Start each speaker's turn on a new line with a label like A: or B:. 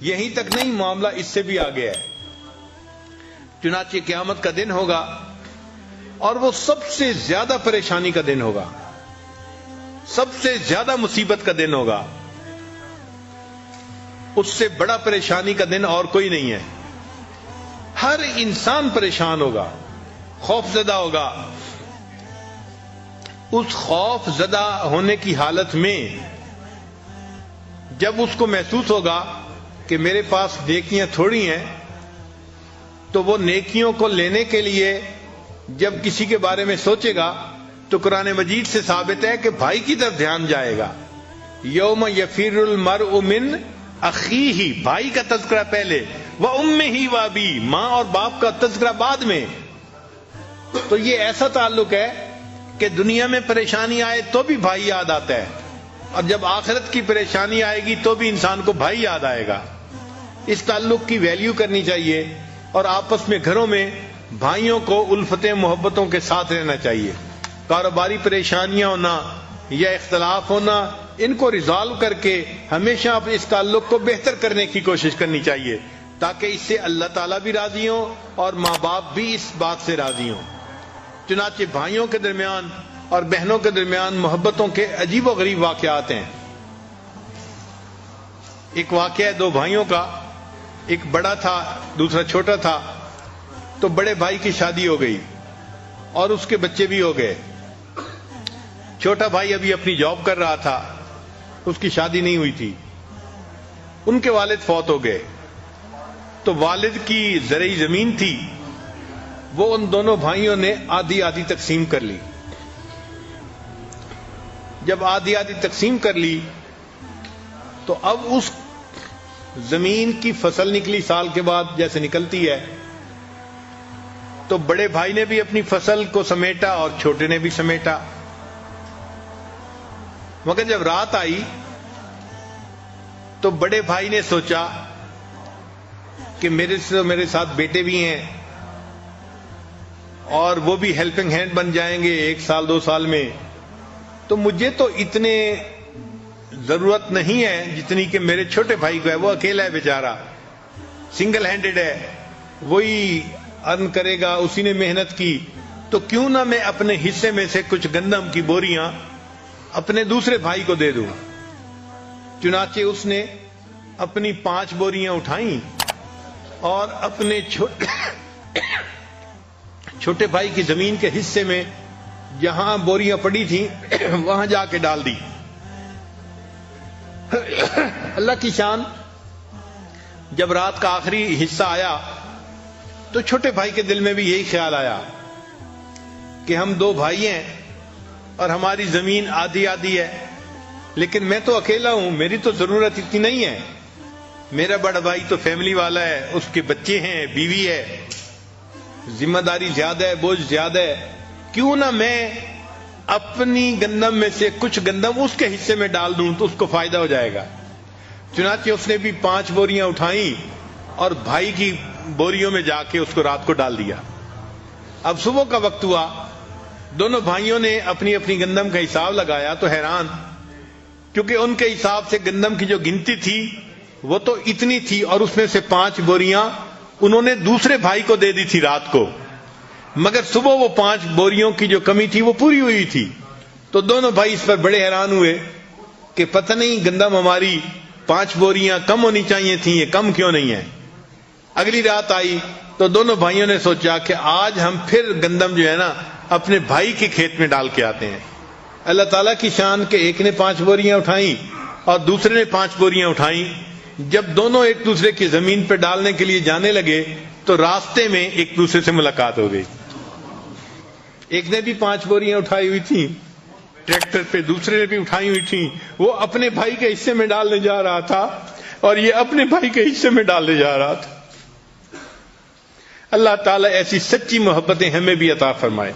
A: یہیں تک نہیں، معاملہ اس سے بھی آگے ہے. چنانچہ قیامت کا دن ہوگا اور وہ سب سے زیادہ پریشانی کا دن ہوگا، سب سے زیادہ مصیبت کا دن ہوگا. اس سے بڑا پریشانی کا دن اور کوئی نہیں ہے. ہر انسان پریشان ہوگا، خوف زدہ ہوگا. اس خوف زدہ ہونے کی حالت میں جب اس کو محسوس ہوگا کہ میرے پاس نیکیاں تھوڑی ہیں، تو وہ نیکیوں کو لینے کے لیے جب کسی کے بارے میں سوچے گا تو قرآن مجید سے ثابت ہے کہ بھائی کی طرف دھیان جائے گا. یوم یفر المرء من اخیہ، بھائی کا تذکرہ پہلے، وامہ وابی، ماں اور باپ کا تذکرہ بعد میں. تو یہ ایسا تعلق ہے کہ دنیا میں پریشانی آئے تو بھی بھائی یاد آتا ہے، اور جب آخرت کی پریشانی آئے گی تو بھی انسان کو بھائی یاد آئے گا. اس تعلق کی ویلیو کرنی چاہیے اور آپس میں گھروں میں بھائیوں کو الفتیں محبتوں کے ساتھ رہنا چاہیے. کاروباری پریشانیاں ہونا یا اختلاف ہونا، ان کو ریزالو کر کے ہمیشہ اپنے اس تعلق کو بہتر کرنے کی کوشش کرنی چاہیے، تاکہ اس سے اللہ تعالیٰ بھی راضی ہوں اور ماں باپ بھی اس بات سے راضی ہوں. چنانچہ بھائیوں کے درمیان اور بہنوں کے درمیان محبتوں کے عجیب و غریب واقعات ہیں. ایک واقعہ ہے دو بھائیوں کا، ایک بڑا تھا دوسرا چھوٹا تھا. تو بڑے بھائی کی شادی ہو گئی اور اس کے بچے بھی ہو گئے. چھوٹا بھائی ابھی اپنی جاب کر رہا تھا، اس کی شادی نہیں ہوئی تھی. ان کے والد فوت ہو گئے، تو والد کی زرعی زمین تھی، وہ ان دونوں بھائیوں نے آدھی آدھی تقسیم کر لی. جب آدھی آدھی تقسیم کر لی تو اب اس زمین کی فصل نکلی سال کے بعد جیسے نکلتی ہے. تو بڑے بھائی نے بھی اپنی فصل کو سمیٹا اور چھوٹے نے بھی سمیٹا. مگر جب رات آئی تو بڑے بھائی نے سوچا کہ میرے ساتھ بیٹے بھی ہیں اور وہ بھی ہیلپنگ ہینڈ بن جائیں گے 1 سال 2 سال میں، تو مجھے تو اتنے ضرورت نہیں ہے جتنی کہ میرے چھوٹے بھائی کو ہے. وہ اکیلا ہے بیچارہ، سنگل ہینڈڈ ہے، وہی ارن کرے گا، اسی نے محنت کی. تو کیوں نہ میں اپنے حصے میں سے کچھ گندم کی بوریاں اپنے دوسرے بھائی کو دے دوں. چنانچہ اس نے اپنی 5 بوریاں اٹھائیں اور اپنے چھوٹے بھائی کی زمین کے حصے میں جہاں بوریاں پڑی تھیں وہاں جا کے ڈال دی. اللہ کی شان، جب رات کا آخری حصہ آیا تو چھوٹے بھائی کے دل میں بھی یہی خیال آیا کہ ہم 2 بھائی ہیں اور ہماری زمین آدھی آدھی ہے، لیکن میں تو اکیلا ہوں، میری تو ضرورت اتنی نہیں ہے. میرا بڑا بھائی تو فیملی والا ہے، اس کے بچے ہیں، بیوی ہے، ذمہ داری زیادہ ہے، بوجھ زیادہ ہے. کیوں نہ میں اپنی گندم میں سے کچھ گندم اس کے حصے میں ڈال دوں تو اس کو فائدہ ہو جائے گا. چنانچہ اس نے بھی 5 بوریاں اٹھائیں اور بھائی کی بوریوں میں جا کے اس کو رات کو ڈال دیا. اب صبح کا وقت ہوا، دونوں بھائیوں نے اپنی اپنی گندم کا حساب لگایا تو حیران، کیونکہ ان کے حساب سے گندم کی جو گنتی تھی وہ تو اتنی تھی، اور اس میں سے 5 بوریاں انہوں نے دوسرے بھائی کو دے دی تھی رات کو، مگر صبح وہ 5 بوریوں کی جو کمی تھی وہ پوری ہوئی تھی. تو دونوں بھائی اس پر بڑے حیران ہوئے کہ پتہ نہیں گندم ہماری 5 بوریاں کم ہونی چاہیے تھیں، یہ کم کیوں نہیں ہے. اگلی رات آئی تو دونوں بھائیوں نے سوچا کہ آج ہم پھر گندم جو ہے نا اپنے بھائی کے کھیت میں ڈال کے آتے ہیں. اللہ تعالیٰ کی شان کہ ایک نے 5 بوریاں اٹھائیں اور دوسرے نے 5 بوریاں اٹھائیں. جب دونوں ایک دوسرے کی زمین پہ ڈالنے کے لیے جانے لگے تو راستے میں ایک دوسرے سے ملاقات ہو گئی. ایک نے بھی 5 بوریاں اٹھائی ہوئی تھیں ٹریکٹر پہ، دوسرے نے بھی اٹھائی ہوئی تھیں. وہ اپنے بھائی کے حصے میں ڈالنے جا رہا تھا اور یہ اپنے بھائی کے حصے میں ڈالنے جا رہا تھا. اللہ تعالیٰ ایسی سچی محبتیں ہمیں بھی عطا فرمائے.